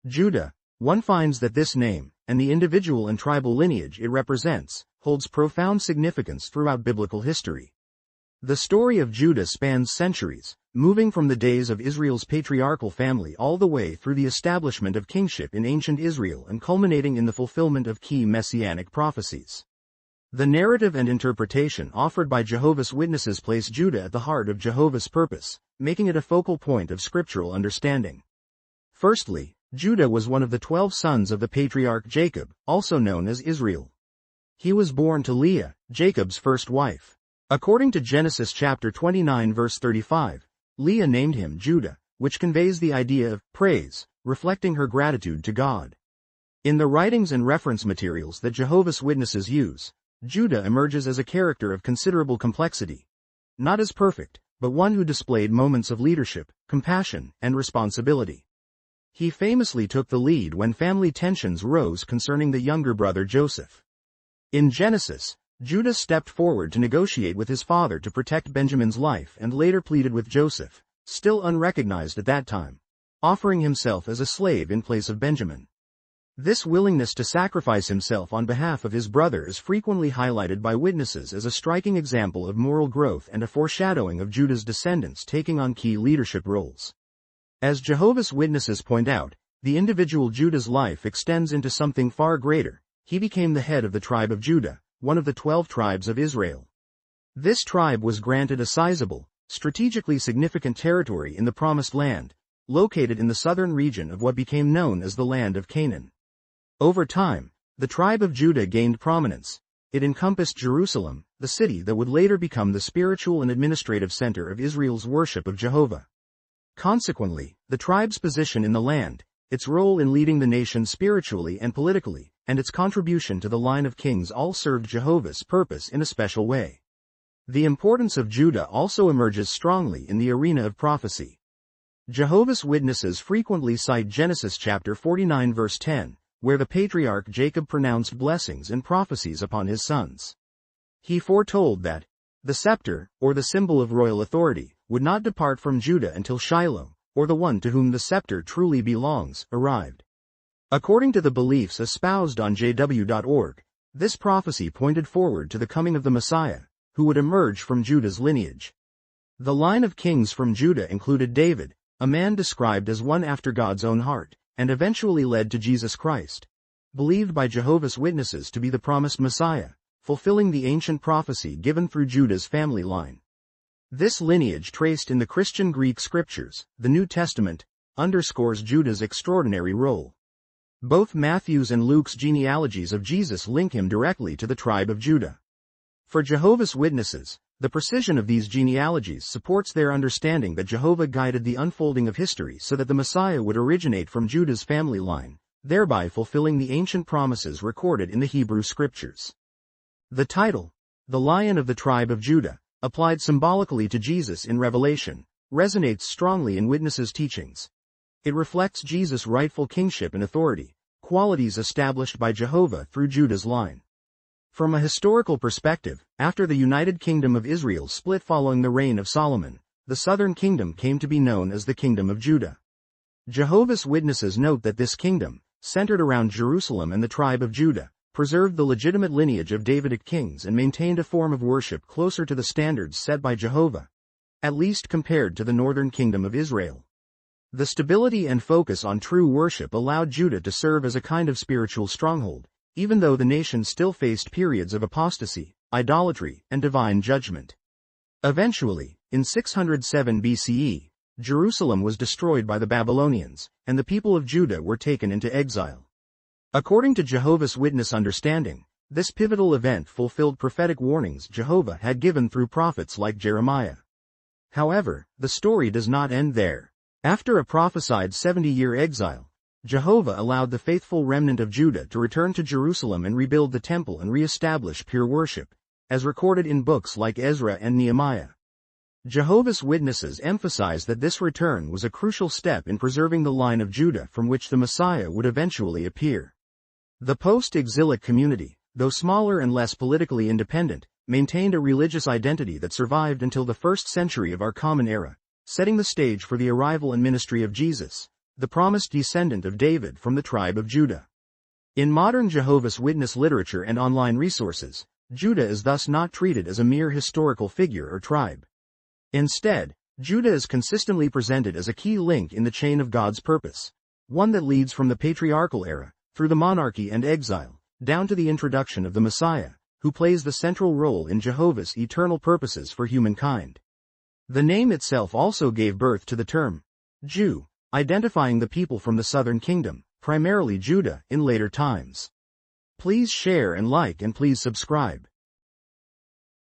Judah, one finds that this name, and the individual and tribal lineage it represents, holds profound significance throughout biblical history. The story of Judah spans centuries, moving from the days of Israel's patriarchal family all the way through the establishment of kingship in ancient Israel and culminating in the fulfillment of key Messianic prophecies. The narrative and interpretation offered by Jehovah's Witnesses place Judah at the heart of Jehovah's purpose, making it a focal point of scriptural understanding. Firstly, Judah was one of the 12 sons of the patriarch Jacob, also known as Israel. He was born to Leah, Jacob's first wife. According to Genesis chapter 29 verse 35, Leah named him Judah, which conveys the idea of praise, reflecting her gratitude to God. In the writings and reference materials that Jehovah's Witnesses use, Judah emerges as a character of considerable complexity. Not as perfect, but one who displayed moments of leadership, compassion, and responsibility. He famously took the lead when family tensions rose concerning the younger brother Joseph. In Genesis, Judah stepped forward to negotiate with his father to protect Benjamin's life and later pleaded with Joseph, still unrecognized at that time, offering himself as a slave in place of Benjamin. This willingness to sacrifice himself on behalf of his brother is frequently highlighted by witnesses as a striking example of moral growth and a foreshadowing of Judah's descendants taking on key leadership roles. As Jehovah's Witnesses point out, the individual Judah's life extends into something far greater. He became the head of the tribe of Judah, one of the 12 tribes of Israel. This tribe was granted a sizable, strategically significant territory in the Promised Land, located in the southern region of what became known as the land of Canaan. Over time, the tribe of Judah gained prominence. It encompassed Jerusalem, the city that would later become the spiritual and administrative center of Israel's worship of Jehovah. Consequently, the tribe's position in the land, its role in leading the nation spiritually and politically, and its contribution to the line of kings all served Jehovah's purpose in a special way. The importance of Judah also emerges strongly in the arena of prophecy. Jehovah's Witnesses frequently cite Genesis chapter 49 verse 10, where the patriarch Jacob pronounced blessings and prophecies upon his sons. He foretold that the scepter, or the symbol of royal authority, would not depart from Judah until Shiloh, or the one to whom the scepter truly belongs, arrived. According to the beliefs espoused on jw.org, this prophecy pointed forward to the coming of the Messiah, who would emerge from Judah's lineage. The line of kings from Judah included David, a man described as one after God's own heart, and eventually led to Jesus Christ, believed by Jehovah's Witnesses to be the promised Messiah, fulfilling the ancient prophecy given through Judah's family line. This lineage traced in the Christian Greek scriptures, the New Testament, underscores Judah's extraordinary role. Both Matthew's and Luke's genealogies of Jesus link him directly to the tribe of Judah. For Jehovah's Witnesses, the precision of these genealogies supports their understanding that Jehovah guided the unfolding of history so that the Messiah would originate from Judah's family line, thereby fulfilling the ancient promises recorded in the Hebrew Scriptures. The title, the Lion of the Tribe of Judah, applied symbolically to Jesus in Revelation, resonates strongly in Witnesses' teachings. It reflects Jesus' rightful kingship and authority, qualities established by Jehovah through Judah's line. From a historical perspective, after the United Kingdom of Israel split following the reign of Solomon, the southern kingdom came to be known as the Kingdom of Judah. Jehovah's Witnesses note that this kingdom, centered around Jerusalem and the tribe of Judah, preserved the legitimate lineage of Davidic kings and maintained a form of worship closer to the standards set by Jehovah, at least compared to the northern kingdom of Israel. The stability and focus on true worship allowed Judah to serve as a kind of spiritual stronghold, even though the nation still faced periods of apostasy, idolatry, and divine judgment. Eventually, in 607 BCE, Jerusalem was destroyed by the Babylonians, and the people of Judah were taken into exile. According to Jehovah's Witness understanding, this pivotal event fulfilled prophetic warnings Jehovah had given through prophets like Jeremiah. However, the story does not end there. After a prophesied 70-year exile, Jehovah allowed the faithful remnant of Judah to return to Jerusalem and rebuild the temple and re-establish pure worship, as recorded in books like Ezra and Nehemiah. Jehovah's Witnesses emphasize that this return was a crucial step in preserving the line of Judah from which the Messiah would eventually appear. The post-exilic community, though smaller and less politically independent, maintained a religious identity that survived until the 1st century of our Common Era, setting the stage for the arrival and ministry of Jesus, the promised descendant of David from the tribe of Judah. In modern Jehovah's Witness literature and online resources, Judah is thus not treated as a mere historical figure or tribe. Instead, Judah is consistently presented as a key link in the chain of God's purpose, one that leads from the patriarchal era, through the monarchy and exile, down to the introduction of the Messiah, who plays the central role in Jehovah's eternal purposes for humankind. The name itself also gave birth to the term Jew, identifying the people from the southern kingdom, primarily Judah, in later times. Please share and like and please subscribe.